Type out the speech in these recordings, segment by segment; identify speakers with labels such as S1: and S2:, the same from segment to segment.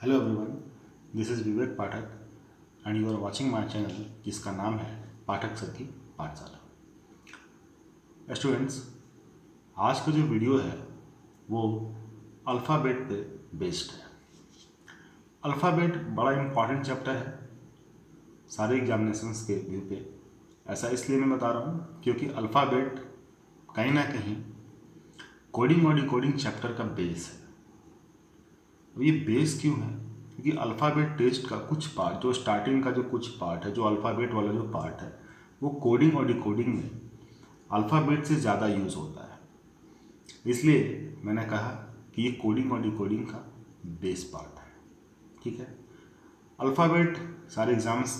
S1: Hello everyone, this is Vivek Pathak and you are watching my channel जिसका नाम है पाठक sir की पाठशाला। स्टूडेंट्स, आज का जो वीडियो है वो अल्फ़ाबेट पे बेस्ड है। अल्फ़ाबेट बड़ा इम्पॉर्टेंट चैप्टर है सारे एग्जामिनेशंस के व्यू पे। ऐसा इसलिए मैं बता रहा हूँ क्योंकि अल्फ़ाबेट कहीं ना कहीं कोडिंग और डिकोडिंग चैप्टर का बेस है। अब ये बेस क्यों है? क्योंकि अल्फ़ाबेट टेस्ट का कुछ पार्ट, जो स्टार्टिंग का जो कुछ पार्ट है, जो अल्फ़ाबेट वाला जो पार्ट है, वो कोडिंग और डिकोडिंग में अल्फ़ाबेट से ज़्यादा यूज़ होता है। इसलिए मैंने कहा कि ये कोडिंग और डिकोडिंग का बेस पार्ट है। ठीक है, अल्फ़ाबेट सारे एग्ज़ाम्स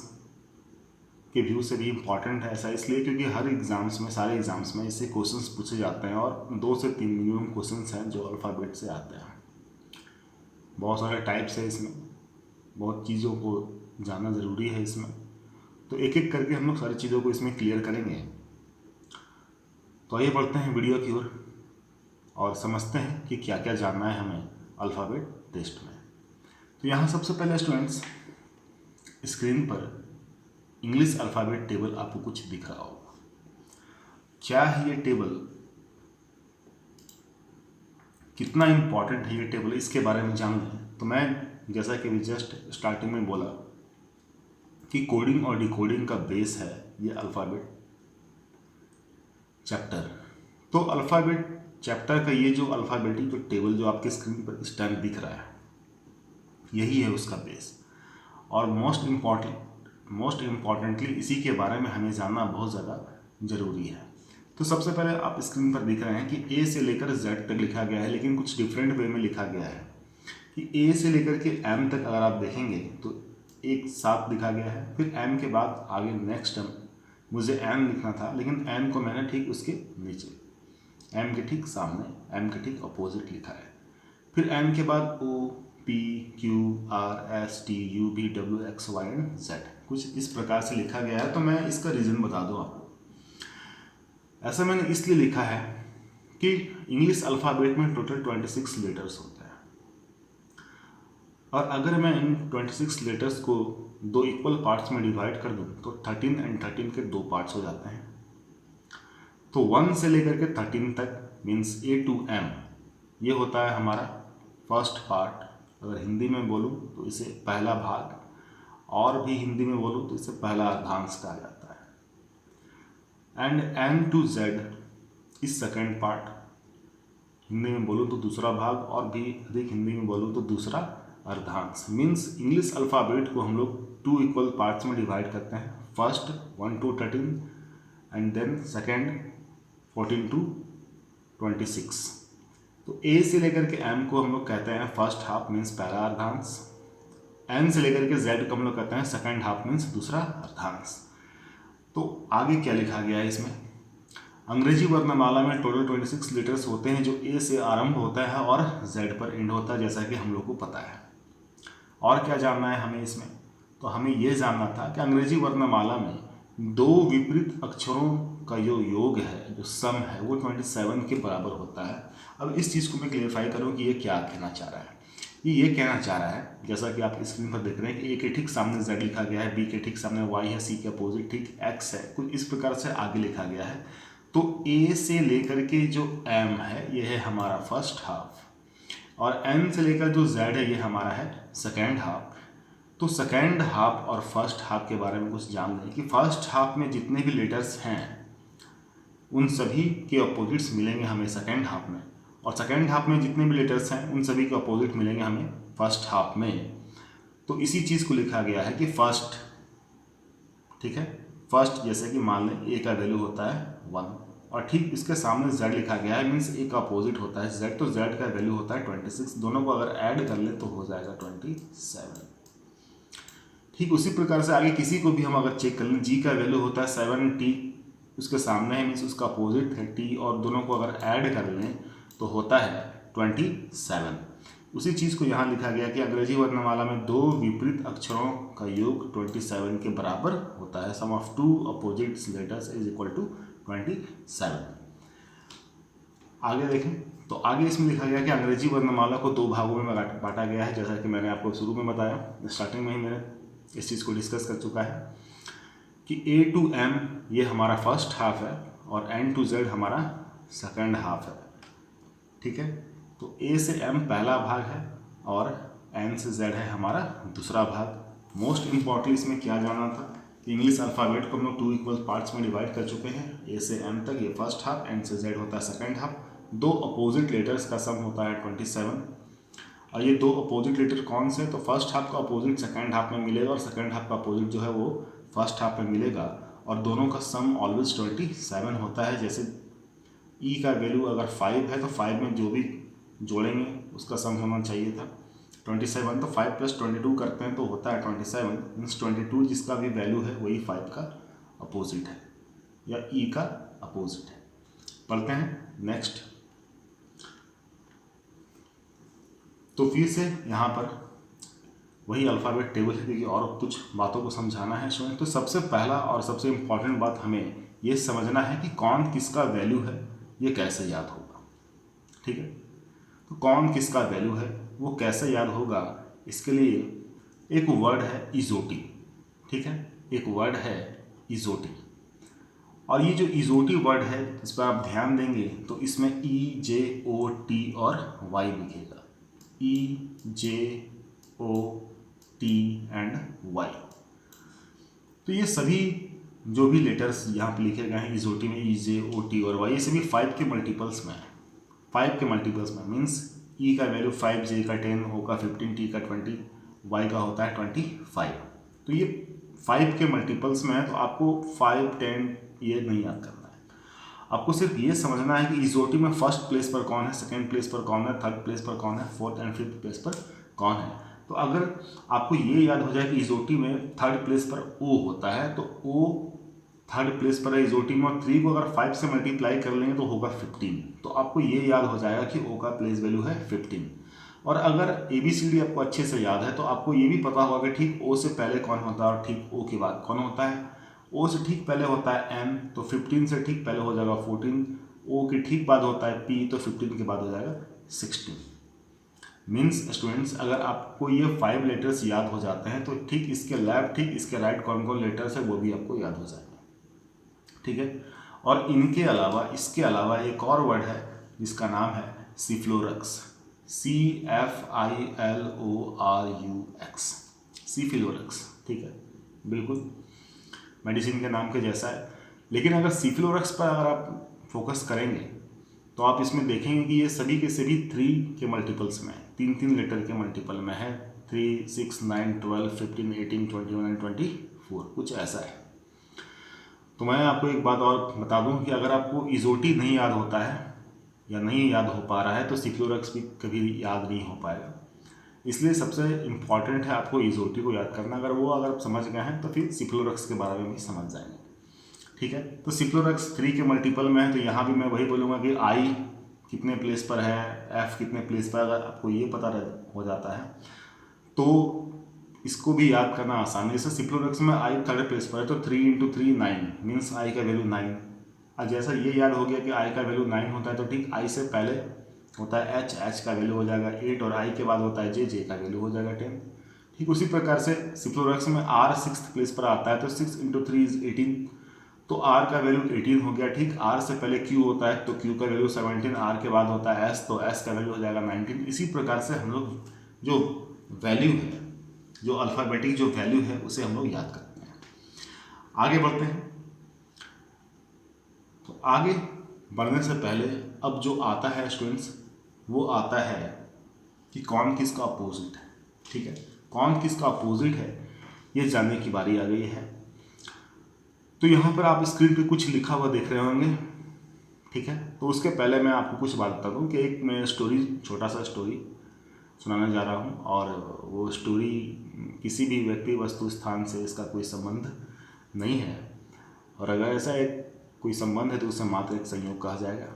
S1: के व्यू से भी इम्पॉर्टेंट है। ऐसा इसलिए क्योंकि हर एग्ज़ाम्स में, सारे एग्ज़ाम्स में इससे क्वेश्चंस पूछे जाते हैं और 2 से 3 मिनिमम क्वेश्चंस हैं जो अल्फ़ाबेट से आते हैं। बहुत सारे टाइप्स है इसमें, बहुत चीज़ों को जानना ज़रूरी है इसमें, तो एक एक करके हम लोग सारी चीज़ों को इसमें क्लियर करेंगे। तो आइए बढ़ते हैं वीडियो की ओर और समझते हैं कि क्या क्या जानना है हमें अल्फ़ाबेट टेस्ट में। तो यहाँ सबसे पहले स्टूडेंट्स, स्क्रीन पर इंग्लिश अल्फ़ाबेट टेबल आपको कुछ दिख रहा होगा। क्या है ये टेबल, कितना इम्पॉर्टेंट है ये टेबल, इसके बारे में जान लें। तो मैं जैसा कि जस्ट स्टार्टिंग में बोला कि कोडिंग और डिकोडिंग का बेस है ये अल्फ़ाबेट चैप्टर। तो अल्फ़ाबेट चैप्टर का ये जो अल्फ़ाबेटिक जो टेबल जो आपके स्क्रीन पर इस टाइम दिख रहा है, यही है उसका बेस। और मोस्ट इम्पॉर्टेंटली इसी के बारे में हमें जानना बहुत ज़्यादा ज़रूरी है। तो सबसे पहले आप स्क्रीन पर दिख रहे हैं कि ए से लेकर जेड तक लिखा गया है, लेकिन कुछ डिफरेंट वे में लिखा गया है कि ए से लेकर के एम तक अगर आप देखेंगे तो एक साथ लिखा गया है। फिर एम के बाद आगे नेक्स्ट टर्म मुझे एन लिखना था, लेकिन एन को मैंने ठीक उसके नीचे, एम के ठीक सामने, एम के ठीक अपोजिट लिखा है। फिर एन के बाद O, P, Q, R, S, T, U, V, W, X, Y and Z, कुछ इस प्रकार से लिखा गया है। तो मैं इसका रीज़न बता दूँ आपको। ऐसा मैंने इसलिए लिखा है कि इंग्लिश अल्फ़ाबेट में टोटल 26 लेटर्स होते हैं, और अगर मैं इन 26 लेटर्स को 2 इक्वल पार्ट्स में डिवाइड कर दूं तो 13 एंड 13 के 2 पार्ट्स हो जाते हैं। तो 1 से लेकर के 13 तक मीन्स ए टू एम, ये होता है हमारा फर्स्ट पार्ट। अगर हिंदी में बोलूँ तो इसे पहला भाग, और भी हिंदी में बोलूँ तो इसे पहला अर्धांश कहा जाता है। एंड एन टू जेड इस सेकेंड पार्ट, हिंदी में बोलूँ तो दूसरा भाग, और भी अधिक हिंदी में बोलूँ तो दूसरा अर्धांश। मीन्स इंग्लिश अल्फ़ाबेट को हम लोग 2 इक्वल पार्ट्स में डिवाइड करते हैं। First 1 to 13 and then second 14 to 26। तो ए से लेकर के एम को हम लोग कहते हैं फर्स्ट हाफ मीन्स पहला अर्धांश। एन से लेकर के जेड को हम लोग कहते हैं सेकेंड हाफ मीन्स दूसरा अर्धांश। तो आगे क्या लिखा गया है इसमें, अंग्रेजी वर्णमाला में टोटल 26 लेटर्स होते हैं जो ए से आरंभ होता है और जेड पर एंड होता है, जैसा कि हम लोग को पता है। और क्या जानना है हमें इसमें, तो हमें यह जानना था कि अंग्रेजी वर्णमाला में 2 विपरीत अक्षरों का जो योग है, जो सम है, वो 27 के बराबर होता है। अब इस चीज़ को मैं क्लियरफाई करूँ कि ये क्या कहना चाह रहा है। ये कहना चाह रहा है, जैसा कि आप स्क्रीन पर देख रहे हैं कि ए के ठीक सामने जेड लिखा गया है, बी के ठीक सामने वाई है, सी के अपोजिट ठीक एक्स है, कुछ इस प्रकार से आगे लिखा गया है। तो ए से लेकर के जो एम है ये है हमारा फर्स्ट हाफ, और एन से लेकर जो जेड है ये हमारा है सेकेंड हाफ। तो सेकेंड हाफ और फर्स्ट हाफ के बारे में कुछ जान लें कि फर्स्ट हाफ में जितने भी लेटर्स हैं उन सभी के अपोजिट्स मिलेंगे हमें सेकेंड हाफ में, और सेकेंड हाफ में जितने भी लेटर्स हैं उन सभी के अपोजिट मिलेंगे हमें फर्स्ट हाफ में। तो इसी चीज़ को लिखा गया है कि फर्स्ट, ठीक है, फर्स्ट जैसे कि मान लें ए का वैल्यू होता है 1, और ठीक इसके सामने जेड लिखा गया है, मीन्स ए का अपोजिट होता है जेड, तो जेड का वैल्यू होता है 26। दोनों को अगर ऐड कर ले तो हो जाएगा 27। ठीक उसी प्रकार से आगे किसी को भी हम अगर चेक कर लें, जी का वैल्यू होता है 7, टी उसके सामने है मीन्स उसका अपोजिट है टी, और दोनों को अगर ऐड कर लें तो होता है 27। उसी चीज़ को यहाँ लिखा गया कि अंग्रेजी वर्णमाला में 2 विपरीत अक्षरों का योग 27 के बराबर होता है। Sum of 2 opposite letters is equal to 27। आगे देखें तो आगे इसमें लिखा गया कि अंग्रेजी वर्णमाला को 2 भागों में बांटा गया है, जैसा कि मैंने आपको शुरू में बताया, स्टार्टिंग में ही मैंने इस चीज़ को डिस्कस कर चुका है कि A to M ये हमारा फर्स्ट हाफ है और N to Z हमारा सेकंड हाफ है। ठीक है, तो A से M पहला भाग है और N से Z है हमारा दूसरा भाग। मोस्ट इम्पॉर्टेंटली इसमें क्या जाना था कि इंग्लिश अल्फ़ाबेट को हम लोग 2 इक्वल पार्ट्स में डिवाइड कर चुके हैं। A से M तक ये फर्स्ट हाफ, N से Z होता है सेकंड हाफ। 2 अपोजिट लेटर्स का सम होता है 27। और ये 2 अपोजिट लेटर कौन से, तो फर्स्ट हाफ का अपोजिट सेकंड हाफ में मिलेगा और सेकंड हाफ का अपोजिट जो है वो फर्स्ट हाफ में मिलेगा, और दोनों का सम ऑलवेज 27 होता है। जैसे ई का वैल्यू अगर 5 है तो 5 में जो भी जोड़ेंगे उसका सम होना चाहिए था 27, तो 5 + 22 करते हैं तो होता है 27। मीन्स 22 जिसका भी वैल्यू है वही 5 का अपोजिट है या ई का अपोजिट है। पढ़ते हैं नेक्स्ट। तो फिर से यहाँ पर वही अल्फ़ाबेट टेबल है, क्योंकि और कुछ बातों को समझाना है स्टूडेंट। तो सबसे पहला और सबसे इम्पॉर्टेंट बात हमें ये समझना है कि कौन किसका वैल्यू है ये कैसे याद होगा। ठीक है, तो कौन किसका वैल्यू है वो कैसे याद होगा, इसके लिए एक वर्ड है इजोटी। ठीक है, एक वर्ड है इजोटी, और ये जो इजोटी वर्ड है इस पर आप ध्यान देंगे तो इसमें EJOT और Y दिखेगा, EJOT एंड Y। तो ये सभी जो भी लेटर्स यहाँ पे लिखे गए हैं इजोटी में, EJOT और Y, ये सभी 5 के मल्टीपल्स में है। 5 के मल्टीपल्स में मीन्स E का वैल्यू 5, J का 10, O का 15, T का 20, Y का होता है 25। तो ये 5 के मल्टीपल्स में है, तो आपको 5, 10 ये नहीं याद करना है। आपको सिर्फ ये समझना है कि इजोटी में फर्स्ट प्लेस पर कौन है, सेकंड प्लेस पर कौन है, थर्ड प्लेस पर कौन है, फोर्थ एंड फिफ्थ प्लेस पर कौन है। तो अगर आपको ये याद हो जाए कि इजोटी में थर्ड प्लेस पर O होता है, तो O थर्ड प्लेस पर है इजोटी में, और 3 को अगर 5 से मल्टीप्लाई कर लेंगे तो होगा 15। तो आपको ये याद हो जाएगा कि O का प्लेस वैल्यू है 15। और अगर ABCD आपको अच्छे से याद है तो आपको ये भी पता होगा कि ठीक O से पहले कौन होता है और ठीक O के बाद कौन होता है। O से ठीक पहले होता है M, तो 15 से ठीक पहले हो जाएगा 14। O के ठीक बाद होता है P, तो 15 के बाद हो जाएगा 16। मीन्स स्टूडेंट्स अगर आपको ये 5 लेटर्स याद हो जाते हैं तो ठीक इसके लेफ्ट ठीक इसके राइट कौन कौन लेटर्स है वो भी आपको याद हो जाएगा। ठीक है, और इनके अलावा इसके अलावा एक और वर्ड है जिसका नाम है सिफ्लोरक्स, CFILORUX, सिफ्लोरक्स। ठीक है, बिल्कुल मेडिसिन के नाम के जैसा है। लेकिन अगर सिफ्लोरक्स पर अगर आप फोकस करेंगे तो आप इसमें देखेंगे कि ये सभी के सभी 3 के मल्टीपल्स में है, 3 लेटर के मल्टीपल में है। 3, 6, 9, 12, 15, 18, 21 एंड 24 कुछ ऐसा है। तो मैं आपको एक बात और बता दूं कि अगर आपको इजोटी नहीं याद होता है या नहीं याद हो पा रहा है तो सिफ्लोरक्स भी कभी याद नहीं हो पाएगा। इसलिए सबसे इम्पॉर्टेंट है आपको इजोटी को याद करना। अगर आप समझ गए हैं तो फिर सिफ्लोरक्स के बारे में भी समझ जाएंगे। ठीक है, तो सिफ्लोरक्स 3 के मल्टीपल में है, तो यहाँ भी मैं वही बोलूँगा कि I कितने प्लेस पर है, F कितने प्लेस पर, अगर आपको ये पता हो जाता है तो इसको भी याद करना आसान है। जैसे सिफ्लोरक्स में I थर्ड प्लेस पर है तो 3 × 3 9, मीन्स I का वैल्यू 9। और जैसा ये याद हो गया कि I का वैल्यू 9 होता है तो ठीक I से पहले होता है H का वैल्यू हो जाएगा 8, और I के बाद होता है J का वैल्यू हो जाएगा 10। ठीक उसी प्रकार से सिफ्लोरक्स में R 6th प्लेस पर आता है तो 6 × 3 = 18, तो R का वैल्यू 18 हो गया। ठीक, R से पहले Q होता है तो Q का वैल्यू 17, R के बाद होता है S तो S का वैल्यू हो जाएगा 19। इसी प्रकार से हम लोग जो वैल्यू है, जो अल्फ़ाबेटिक जो वैल्यू है उसे हम लोग याद करते हैं। आगे बढ़ते हैं। तो आगे बढ़ने से पहले अब जो आता है स्टूडेंट्स वो आता है कि कौन किसका अपोजिट है। ठीक है, कौन किसका अपोजिट है ये जानने की बारी आ गई है। तो यहाँ पर आप स्क्रीन पे कुछ लिखा हुआ देख रहे होंगे। ठीक है, तो उसके पहले मैं आपको कुछ बात बता दूँ कि एक मैं छोटा सा स्टोरी सुनाने जा रहा हूँ, और वो स्टोरी किसी भी व्यक्ति, वस्तु, स्थान से इसका कोई संबंध नहीं है, और अगर ऐसा एक कोई संबंध है तो उसे मात्र एक संयोग कहा जाएगा।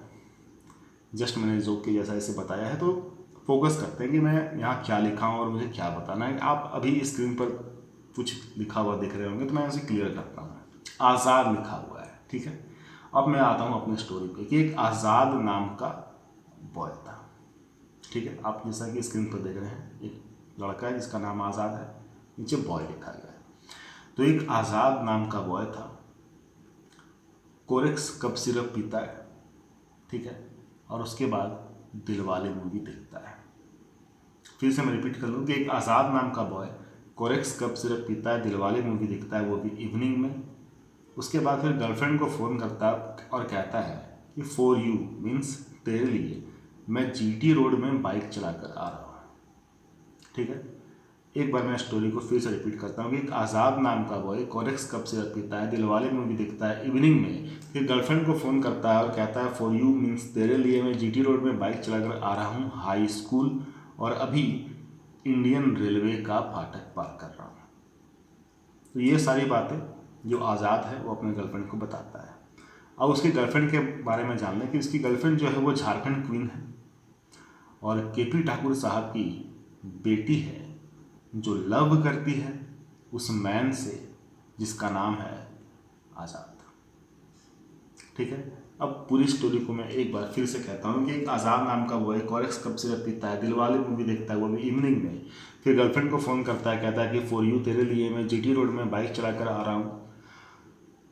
S1: जस्ट मैंने जोक के जैसा इसे बताया है। तो फोकस करते हैं कि मैं यहाँ क्या लिखा हूँ और मुझे क्या बताना है। आप अभी स्क्रीन पर कुछ लिखा हुआ देख रहे होंगे तो मैं उसे क्लियर करता हूँ। आज़ाद लिखा हुआ है। ठीक है, अब मैं आता हूँ अपने स्टोरी पे कि एक आज़ाद नाम का बॉय था। ठीक है, आप जैसा कि स्क्रीन पर देख रहे हैं एक लड़का है जिसका नाम आज़ाद है, नीचे बॉय लिखा गया है। तो एक आज़ाद नाम का बॉय था, कोरेक्स कप सिरप पीता है, ठीक है, और उसके बाद दिलवाले मूवी देखता है। फिर से मैं रिपीट कर लूँ कि एक आज़ाद नाम का बॉय कोरेक्स कप सिरप पीता है, दिलवाले मूवी देखता है, वो भी इवनिंग में। उसके बाद फिर गर्लफ्रेंड को फ़ोन करता है और कहता है कि फॉर यू मीन्स तेरे लिए मैं जीटी रोड में बाइक चला कर आ रहा हूँ। ठीक है, एक बार मैं स्टोरी को फिर से रिपीट करता हूँ कि एक आज़ाद नाम का बॉय कोरेक्स कप सिरप पीता है, दिलवाले मूवी देखता है इवनिंग में, फिर गर्लफ्रेंड को फ़ोन करता है और कहता है फॉर यू मीन्स तेरे लिए मैं जीटी रोड में बाइक चलाकर आ रहा हूँ हाई स्कूल, और अभी इंडियन रेलवे का फाटक पार कर रहा हूँ। तो ये सारी बातें जो आज़ाद है वो अपने गर्लफ्रेंड को बताता है। अब उसकी गर्लफ्रेंड के बारे में जान लें कि उसकी गर्लफ्रेंड जो है वो झारखंड क्वीन है और केपी ठाकुर साहब की बेटी है, जो लव करती है उस मैन से जिसका नाम है आज़ाद। ठीक है, अब पूरी स्टोरी को मैं एक बार फिर से कहता हूँ कि एक आज़ाद नाम का बॉय कोरेक्स कप सिरप पीता है, दिलवाले मूवी देखता है, वो भी इवनिंग में, फिर गर्लफ्रेंड को फ़ोन करता है, कहता है कि फॉर यू तेरे लिए मैं जीटी रोड में बाइक चलाकर आ रहा हूँ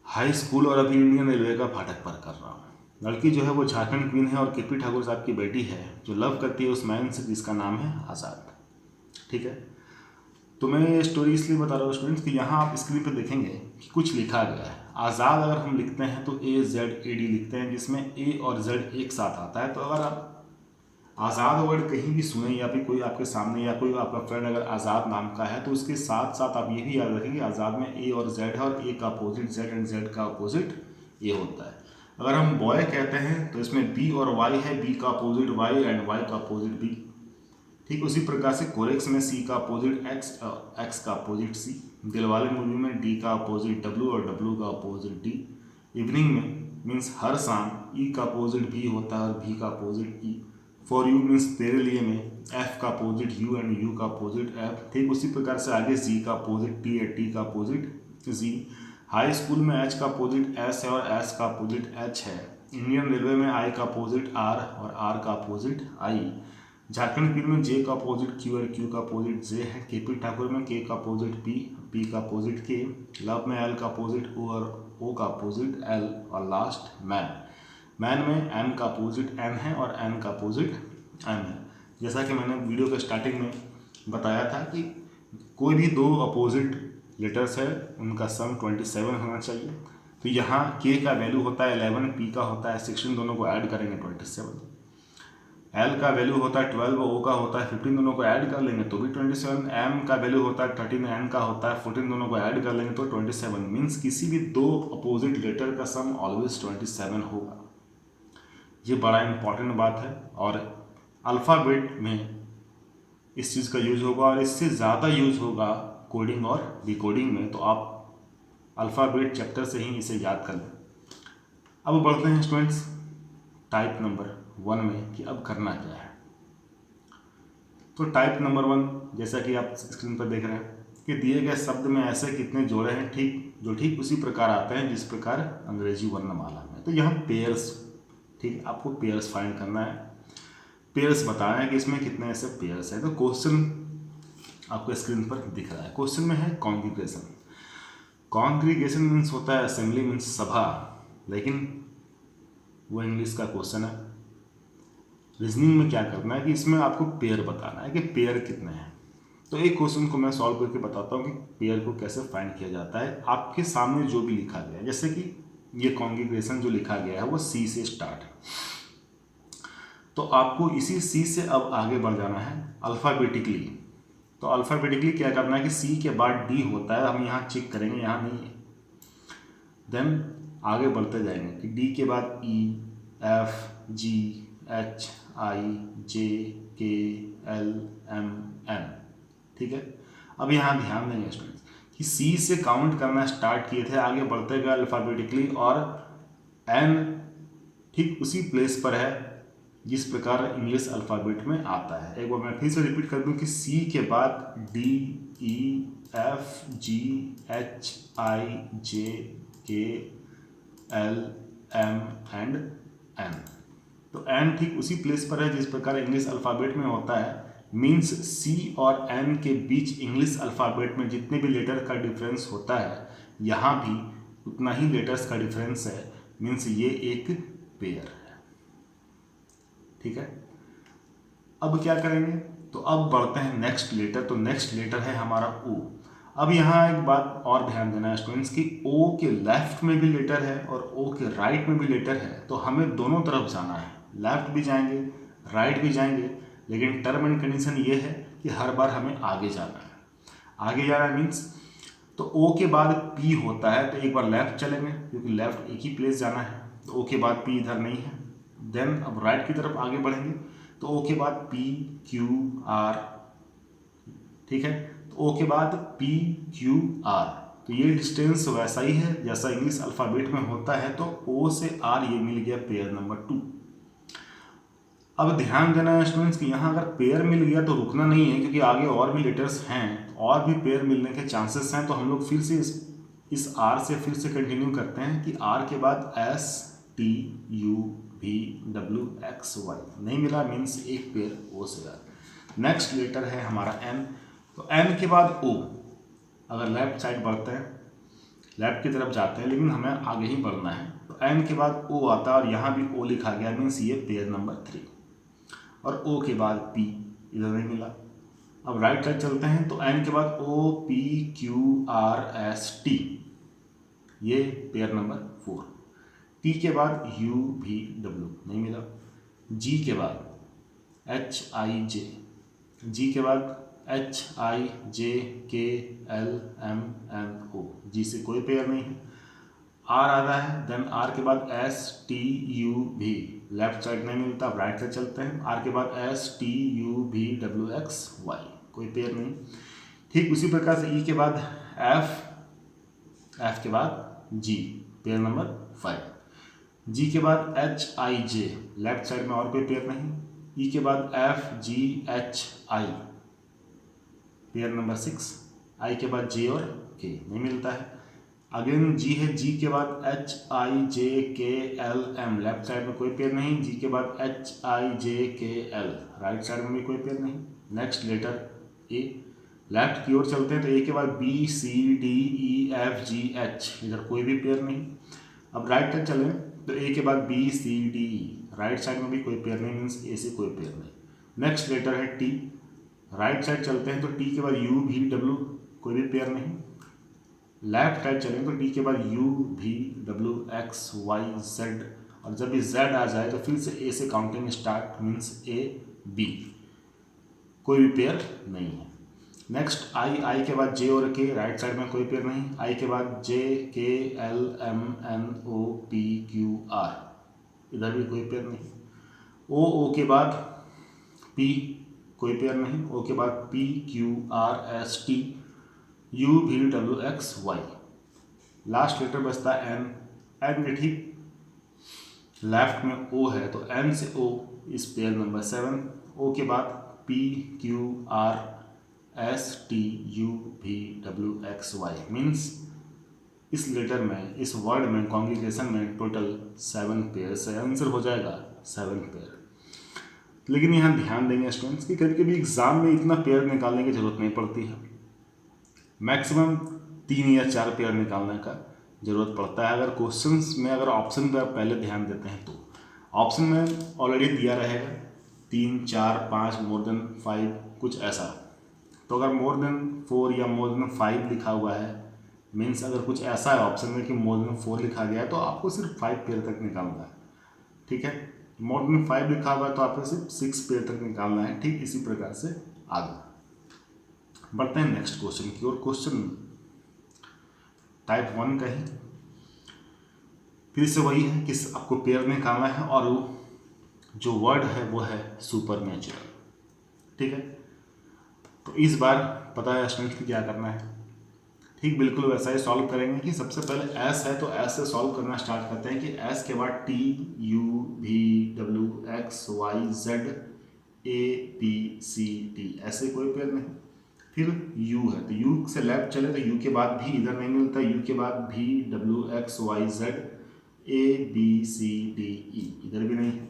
S1: हाई स्कूल, और अभी इंडियन रेलवे का फाटक पार कर रहा हूँ। लड़की जो है वो झारखंड क्वीन है और केपी ठाकुर साहब की बेटी है, जो लव करती है उस मैन से जिसका नाम है आज़ाद। ठीक है, तो मैं ये स्टोरी इसलिए बता रहा हूँ स्टूडेंट्स कि यहाँ आप स्क्रीन पर देखेंगे कि कुछ लिखा गया है। आज़ाद अगर हम लिखते हैं तो AZAD लिखते हैं, जिसमें A और Z एक साथ आता है। तो अगर आप आज़ाद वर्ड कहीं भी सुने या फिर कोई आपके सामने या कोई आपका फ्रेंड अगर आज़ाद नाम का है तो उसके साथ साथ आप ये भी याद रखेंगे आज़ाद में A और Z है और A का अपोजिट Z एंड Z का अपोजिट A होता है। अगर हम बॉय कहते हैं तो इसमें B और Y है, B का अपोजिट Y एंड Y का अपोजिट B। ठीक उसी प्रकार से कोरेक्स में C का अपोजिट X और X का अपोजिट C। दिलवाले मूवी में D का अपोजिट W और W का अपोजिट D। इवनिंग में मीन्स हर शाम E का अपोजिट B होता है और B का opposite E। For you means तेरे लिए में F का अपोजिट U एंड U का अपोजिट F। ठीक उसी प्रकार से आगे Z का अपोजिट T है, T का अपोजिट Z। हाई स्कूल में H का अपोजिट S है और S का अपोजिट H है। इंडियन रेलवे में I का अपोजिट R और R का अपोजिट I। झारखंड क्वीन में J का अपोजिट Q और Q का अपोजिट J है। केपी ठाकुर में K का अपोजिट P, P का अपोजिट K। लव में L का अपोजिट O और O का अपोजिट L। और लास्ट मैन में M का अपोजिट N है और N का अपोजिट M है। जैसा कि मैंने वीडियो के स्टार्टिंग में बताया था कि कोई भी दो अपोजिट लेटर्स है उनका सम 27 होना चाहिए। तो यहाँ K का वैल्यू होता है 11, P का होता है 16, दोनों को ऐड करेंगे 27। L का वैल्यू होता है 12, O का होता है 15, दोनों को ऐड कर लेंगे तो भी 27। M का वैल्यू होता है 13, N का होता है 14, दोनों को ऐड कर लेंगे तो 27। मीन्स किसी भी दो अपोजिट लेटर का सम ऑलवेज 27 होगा। ये बड़ा इंपॉर्टेंट बात है और अल्फ़ाबेट में इस चीज़ का यूज़ होगा और इससे ज़्यादा यूज़ होगा कोडिंग और डिकोडिंग में। तो आप अल्फ़ाबेट चैप्टर से ही इसे याद कर लें। अब बढ़ते हैं स्टूडेंट्स टाइप नंबर 1 में कि अब करना क्या है। तो टाइप नंबर 1 जैसा कि आप स्क्रीन पर देख रहे हैं कि दिए गए शब्द में ऐसे कितने जोड़े हैं ठीक उसी प्रकार आते हैं जिस प्रकार अंग्रेजी वर्णमाला में। तो यहाँ पेयर्स, ठीक आपको पेयर्स फाइंड करना है, पेयर्स बताना है कि इसमें कितने ऐसे पेयर्स हैं। तो क्वेश्चन आपको स्क्रीन पर दिख रहा है। क्वेश्चन में है कॉन्ग्रीगेशन। कॉन्ग्रीगेशन मीन्स होता है असेंबली मीन्स सभा, लेकिन वो इंग्लिश का क्वेश्चन है। रीजनिंग में क्या करना है कि इसमें आपको पेयर बताना है कि पेयर कितने हैं। तो एक क्वेश्चन को मैं सॉल्व करके बताता हूँ कि पेयर को कैसे फाइंड किया जाता है। आपके सामने जो भी लिखा गया है, जैसे कि ये कॉन्ग्रीगेशन जो लिखा गया है वो C से स्टार्ट है, तो आपको इसी C से अब आगे बढ़ जाना है अल्फ़ाबेटिकली। तो अल्फ़ाबेटिकली क्या करना है कि C के बाद D होता है, हम यहाँ चेक करेंगे, यहाँ नहीं है। देन आगे बढ़ते जाएंगे कि D के बाद E, F, G, H, I, J, K, L, M, N। ठीक है, अब यहाँ ध्यान देंगे स्टूडेंट्स कि C से काउंट करना स्टार्ट किए थे, आगे बढ़ते गए अल्फ़ाबेटिकली, और N ठीक उसी प्लेस पर है जिस प्रकार इंग्लिश अल्फ़ाबेट में आता है। एक बार मैं फिर से रिपीट कर दूं कि C के बाद D, E, F, G, H, I, J, K, L, M and N। तो एन ठीक उसी प्लेस पर है जिस प्रकार इंग्लिश अल्फ़ाबेट में होता है। मीन्स सी और एन के बीच इंग्लिश अल्फ़ाबेट में जितने भी लेटर का डिफरेंस होता है यहाँ भी उतना ही लेटर्स का डिफरेंस है। मीन्स ये एक पेयर है। ठीक है, अब क्या करेंगे, तो अब बढ़ते हैं नेक्स्ट लेटर। तो नेक्स्ट लेटर है हमारा ओ। अब यहाँ एक बात और ध्यान देना है स्टूडेंट्स कि ओ के लेफ्ट में भी लेटर है और ओ के राइट में भी लेटर है, तो हमें दोनों तरफ जाना है, लेफ्ट भी जाएंगे राइट भी जाएंगे, लेकिन टर्म एंड कंडीशन ये है कि हर बार हमें आगे जाना है। आगे जाना मीन्स तो ओ के बाद पी होता है, तो एक बार लेफ्ट चलेंगे क्योंकि लेफ्ट एक ही प्लेस जाना है, तो ओ के बाद पी इधर नहीं है। देन अब राइट की तरफ आगे बढ़ेंगे, तो ओ के बाद पी क्यू आर। ठीक है, तो ओ के बाद पी क्यू आर, तो ये डिस्टेंस वैसा ही है जैसा इंग्लिश अल्फ़ाबेट में होता है। तो ओ से आर ये मिल गया पेयर नंबर 2। अब ध्यान देना है स्टूडेंट्स कि यहाँ अगर पेयर मिल गया तो रुकना नहीं है, क्योंकि आगे और भी लेटर्स हैं, और भी पेयर मिलने के चांसेस हैं। तो हम लोग फिर से इस आर से फिर से कंटिन्यू करते हैं कि आर के बाद S T U V W X Y नहीं मिला, मीन्स एक पेयर ओ से आर। नेक्स्ट लेटर है हमारा एन। तो एन के बाद ओ, अगर लेफ्ट साइड बढ़ते हैं लेफ्ट की तरफ जाते हैं, लेकिन हमें आगे ही बढ़ना है, तो एन के बाद ओ आता है और यहाँ भी ओ लिखा गया, मीन्स ये पेयर नंबर 3। और ओ के बाद पी इधर नहीं मिला। अब राइट साइड चलते हैं, तो एन के बाद O P Q R S T, ये पेयर नंबर 4। टी के बाद यू भी डब्ल्यू नहीं मिला। जी के बाद एच आई जे, जी के बाद H I J K L M N ओ, जी से कोई पेयर नहीं है। आर आ रहा है, देन आर के बाद एस टी यू भी, लेफ्ट साइड नहीं मिलता, अब राइट साइड चलते हैं। आर के बाद S T U V W X Y, कोई पेयर नहीं। ठीक उसी प्रकार से ई के बाद एफ, एफ के बाद जी, पेयर नंबर 5। जी के बाद H I J, left side में और कोई पेयर नहीं। ई के बाद एफ जी एच आई, पेयर नंबर 6। आई के बाद जे और के नहीं मिलता है। अगेन जी है, जी के बाद H I J K L M, left side में कोई पेयर नहीं। जी के बाद H I J K L, right side में भी कोई पेयर नहीं। नेक्स्ट लेटर ए, लेफ्ट की ओर चलते हैं, तो ए के बाद B C D E F G H, इधर कोई भी पेयर नहीं। अब राइट साइड चलें, तो ए के बाद B C D E, right side में भी कोई पेयर नहीं, मीन्स ए से कोई पेयर नहीं। नेक्स्ट लेटर है टी, राइट साइड चलते हैं, तो टी के बाद यू भी डब्ल्यू, कोई भी पेयर नहीं। लेफ्ट साइड चलें, तो टी के बाद you V W X Y Z, और जब भी जेड आ जाए तो फिर से ए से counting start, means A B, कोई भी पेयर नहीं है। नेक्स्ट आई, आई के बाद जे और के, राइट साइड में कोई पेयर नहीं। आई के बाद J K L M N O P Q R, इधर भी कोई पेयर नहीं। ओ के बाद पी, कोई पेयर नहीं। ओ के बाद P Q R S T U V W X Y. Last letter बचता है एन। एन के ठीक लेफ्ट में ओ है, तो एन से ओ इस पेयर नंबर 7। ओ के बाद P Q R S T U V W X Y, means इस लेटर में, इस वर्ड में, कॉन्ग्रीगेशन में टोटल 7 पेयर से आंसर हो जाएगा 7 पेयर। लेकिन यहाँ ध्यान देंगे स्टूडेंट्स कि कभी कभी एग्जाम में इतना पेयर निकालने की जरूरत नहीं पड़ती है, मैक्सिमम 3 या 4 पेयर निकालने का ज़रूरत पड़ता है। अगर क्वेश्चंस में अगर ऑप्शन पर आप पहले ध्यान देते हैं, तो ऑप्शन में ऑलरेडी दिया रहेगा 3, 4, 5, मोर देन 5, कुछ ऐसा। तो अगर मोर देन 4 या मोर देन 5 लिखा हुआ है, मीन्स अगर कुछ ऐसा है ऑप्शन में कि मोर देन 4 लिखा गया है, तो आपको सिर्फ 5 पेयर तक निकालना है। ठीक है, मोर देन 5 लिखा हुआ है तो आपको सिर्फ 6 पेयर तक निकालना है। ठीक इसी प्रकार से आगे बढ़ते हैं नेक्स्ट क्वेश्चन की ओर। क्वेश्चन टाइप 1 का ही फिर से वही है कि आपको पेयर निकालना है और जो वर्ड है वो है सुपरनेचुरल। ठीक है, तो इस बार पता है स्टूडेंट की क्या करना है। ठीक बिल्कुल वैसा ही सॉल्व करेंगे कि सबसे पहले एस है तो एस से सॉल्व करना स्टार्ट करते हैं कि एस के बाद T U V W X Y Z A B C D, ऐसे कोई पेयर नहीं। फिर U है, तो U से लेफ्ट चले तो U के बाद भी इधर नहीं मिलता, U के बाद भी W X Y Z A B C D E, इधर भी नहीं है।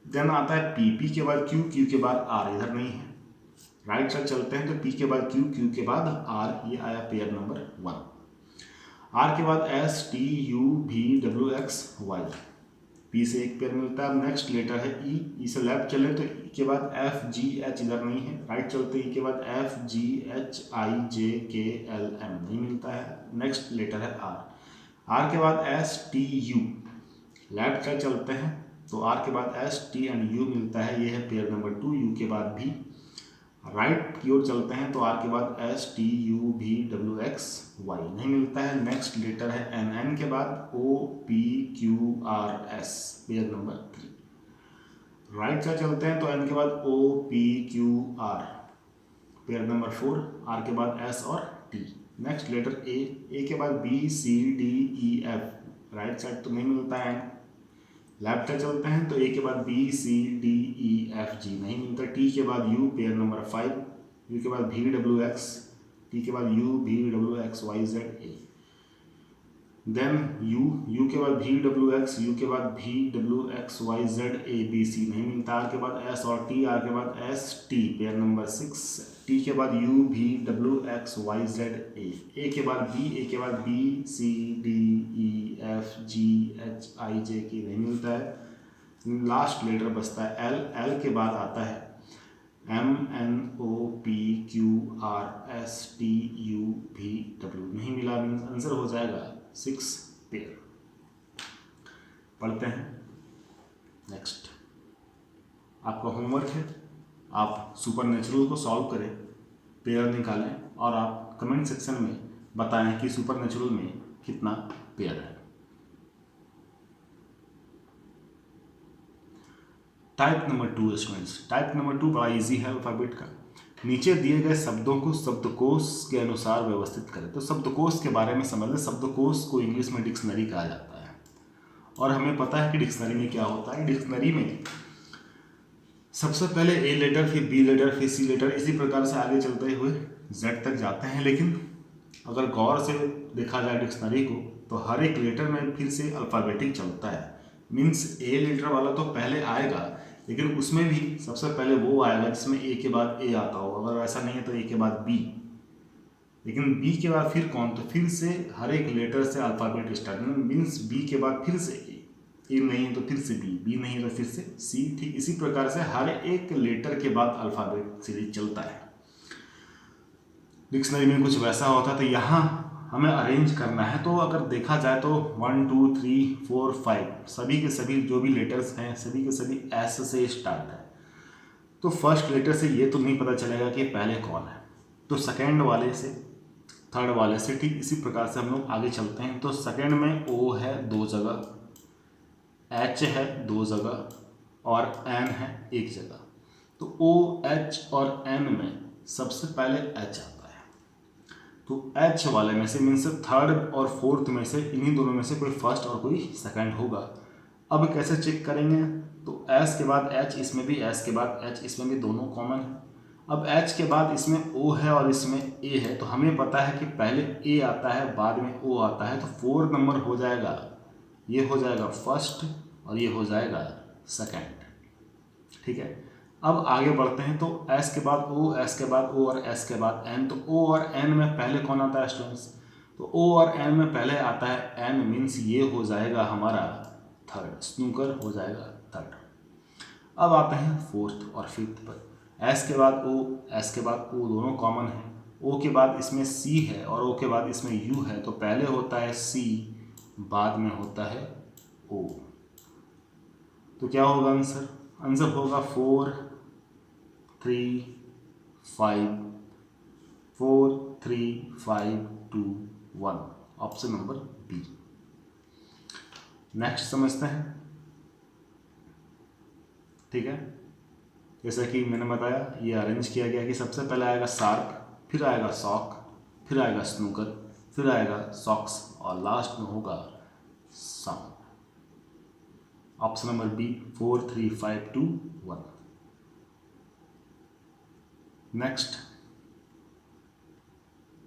S1: देन आता है पी के बाद क्यू, क्यू के बाद आर, इधर नहीं है। राइट साइड चलते हैं तो पी के बाद क्यू, क्यू के बाद आर, ये आया पेयर नंबर 1। आर के बाद S T U V W X Y, P से एक पेयर मिलता है। नेक्स्ट लेटर है ई, ई से लेफ्ट चले तो ई के बाद एफ जी एच, इधर नहीं है। राइट चलते ई के बाद F G H I J K L M, नहीं मिलता है। नेक्स्ट लेटर है आर, आर के बाद S T you. Left side चलते हैं तो आर के बाद एस टी एंड यू मिलता है, ये है पेयर नंबर 2। यू के बाद भी। राइट की ओर चलते हैं तो आर के बाद S T U V W X Y, नहीं मिलता है। नेक्स्ट लेटर है एन, एन के बाद O P Q R S, pair number 3। Right side चलते हैं तो एन के बाद O P Q R, pair number 4। R के बाद एस और T. Next letter A, A के बाद B C D E F, right side तो नहीं मिलता है एन। लेफ्ट साइड चलते हैं तो ए के बाद B C D E F G, नहीं मिलता। टी के बाद यू, पेयर नंबर 5। यू के बाद वी डब्ल्यू एक्स, टी के बाद U V W X Y Z A. Then U, U के बाद वी डब्ल्यू एक्स, यू के बाद V W X Y Z A B C, नहीं मिलता। आर के बाद एस और टी, आर के बाद S T, pair number 6। T के बाद U V W X Y Z A के बाद बी, ए के बाद B C D E F G H I J K, नहीं मिलता है। लास्ट लेटर बचता है एल, एल के बाद आता है M N O P Q R S T U V W, नहीं मिला, मीन्स आंसर हो जाएगा 6 पेयर। पढ़ते हैं नेक्स्ट। आपका होमवर्क है, आप सुपर नेचुरल को सॉल्व करें, पेयर निकालें और आप कमेंट सेक्शन में बताएं कि सुपर नेचुरल में कितना पेयर है। Type number 2 students, type number 2 बड़ा इजी है अल्फाबेट का। नीचे दिए गए शब्दों को शब्दकोश के अनुसार व्यवस्थित करें। तो शब्दकोश के बारे में समझ लें। शब्दकोश को इंग्लिश में डिक्शनरी कहा जाता है और हमें पता है कि डिक्शनरी में क्या होता है। डिक्शनरी में सबसे पहले ए लेटर, फिर बी लेटर, फिर सी लेटर, इसी प्रकार से आगे चलते हुए जेड तक जाते हैं। लेकिन अगर गौर से देखा जाए डिक्शनरी को तो हर एक लेटर में फिर से अल्फ़ाबेटिक चलता है। मीन्स ए लेटर वाला तो पहले आएगा, लेकिन उसमें भी सबसे पहले वो आएगा जिसमें ए के बाद ए आता हो। अगर ऐसा नहीं है तो ए के बाद बी, लेकिन बी के बाद फिर कौन, तो फिर से हर एक लेटर से अल्फ़ाबेट स्टार्ट। मीन्स बी के बाद फिर से ए नहीं है तो फिर से बी नहीं है तो फिर से सी। ठीक इसी प्रकार से हर एक लेटर के बाद अल्फ़ाबेट सीरीज चलता है। डिक्शनरी में कुछ वैसा होता है। तो यहाँ हमें अरेंज करना है। तो अगर देखा जाए तो 1 2 3 4 5 सभी के सभी जो भी लेटर्स हैं सभी के सभी एस से स्टार्ट है। तो फर्स्ट लेटर से ये तो नहीं पता चलेगा कि पहले कौन है, तो सेकेंड वाले से, थर्ड वाले से, ठीक इसी प्रकार से हम लोग आगे चलते हैं। तो सेकेंड में ओ है 2 जगह, एच है 2 जगह और एन है 1 जगह। तो ओ एच और एन में सबसे पहले एच आता है। तो एच वाले में से मीन्स थर्ड और फोर्थ में से इन्हीं दोनों में से कोई फर्स्ट और कोई सेकंड होगा। अब कैसे चेक करेंगे, तो एस के बाद एच, इसमें भी एस के बाद एच, इसमें भी दोनों कॉमन है। अब एच के बाद इसमें ओ है और इसमें ए है, तो हमें पता है कि पहले ए आता है बाद में ओ आता है। तो 4 नंबर हो जाएगा, ये हो जाएगा फर्स्ट और ये हो जाएगा सेकंड। ठीक है, अब आगे बढ़ते हैं। तो एस के बाद ओ, एस के बाद ओ और एस के बाद एन। तो ओ और एन में पहले कौन आता है स्टूडेंट्स, तो ओ और एन में पहले आता है एन, मीन्स ये हो जाएगा हमारा थर्ड, स्नूकर हो जाएगा थर्ड। अब आते हैं फोर्थ और फिफ्थ पर। एस के बाद ओ, एस के बाद ओ दोनों कॉमन है। ओ के बाद इसमें सी है और ओ के बाद इसमें यू है। तो पहले होता है सी, बाद में होता है ओ। तो क्या होगा आंसर, आंसर होगा 4 3 5 4 3 5 2 1, ऑप्शन नंबर बी। नेक्स्ट समझते हैं। ठीक है, जैसा कि मैंने बताया ये अरेंज किया गया कि सबसे पहले आएगा शार्क, फिर आएगा सॉक, फिर आएगा स्नूकर, फिर आएगा सॉक्स और लास्ट में होगा sound. Option number B 4 3 5 2 1। Next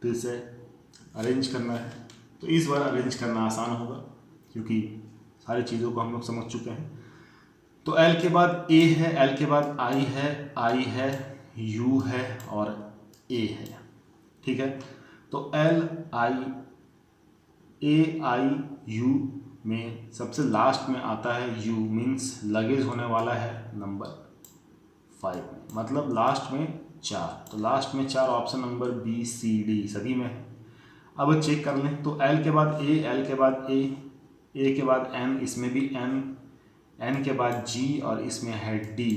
S1: फिर से अरेंज करना है। तो इस बार अरेंज करना आसान होगा क्योंकि सारी चीज़ों को हम लोग समझ चुके हैं। तो एल के बाद ए है, एल के बाद आई है, यू है और ए है, ठीक है। तो L I A I you में सबसे लास्ट में आता है यू, मीन्स लगेज होने वाला है नंबर 5 में, मतलब लास्ट में 4। तो लास्ट में 4 option number B C D सभी में है। अब चेक कर लें तो एल के बाद ए, एल के बाद ए के बाद एन, इसमें भी एन के बाद जी और इसमें है डी,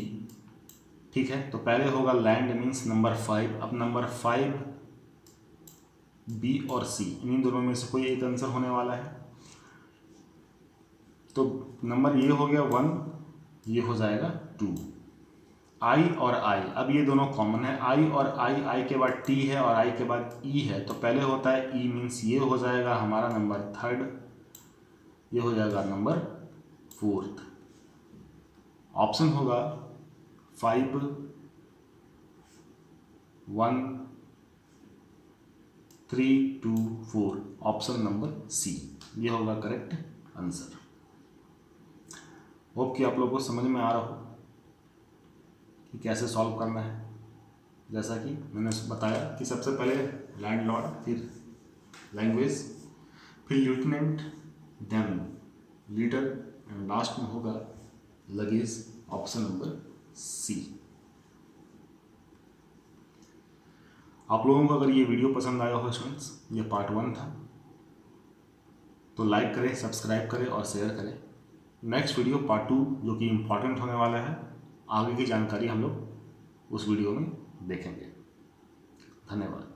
S1: ठीक है। तो पहले होगा लैंड मीन्स नंबर 5। अब नंबर 5 बी और सी, इन्हीं दोनों में से कोई एक आंसर होने वाला है। तो नंबर ये हो गया 1, ये हो जाएगा 2। आई और आई, अब ये दोनों कॉमन है, आई और आई के बाद टी है और आई के बाद ई है। तो पहले होता है ई, मीन्स ये हो जाएगा हमारा नंबर 3, ये हो जाएगा नंबर 4। ऑप्शन होगा 5 1 3 2 4, ऑप्शन नंबर सी, ये होगा करेक्ट आंसर। होप कि आप लोगों को समझ में आ रहा हो कि कैसे सॉल्व करना है। जैसा कि मैंने बताया कि सबसे पहले लैंडलॉर्ड, फिर लैंग्वेज, फिर लिeutenant, देन लीडर एंड लास्ट में होगा लगेज, ऑप्शन नंबर सी। आप लोगों को अगर ये वीडियो पसंद आया हो स्टूडेंट्स, ये पार्ट 1 था, तो लाइक करें, सब्सक्राइब करें और शेयर करें। नेक्स्ट वीडियो पार्ट 2 जो कि इम्पॉर्टेंट होने वाला है, आगे की जानकारी हम लोग उस वीडियो में देखेंगे। धन्यवाद।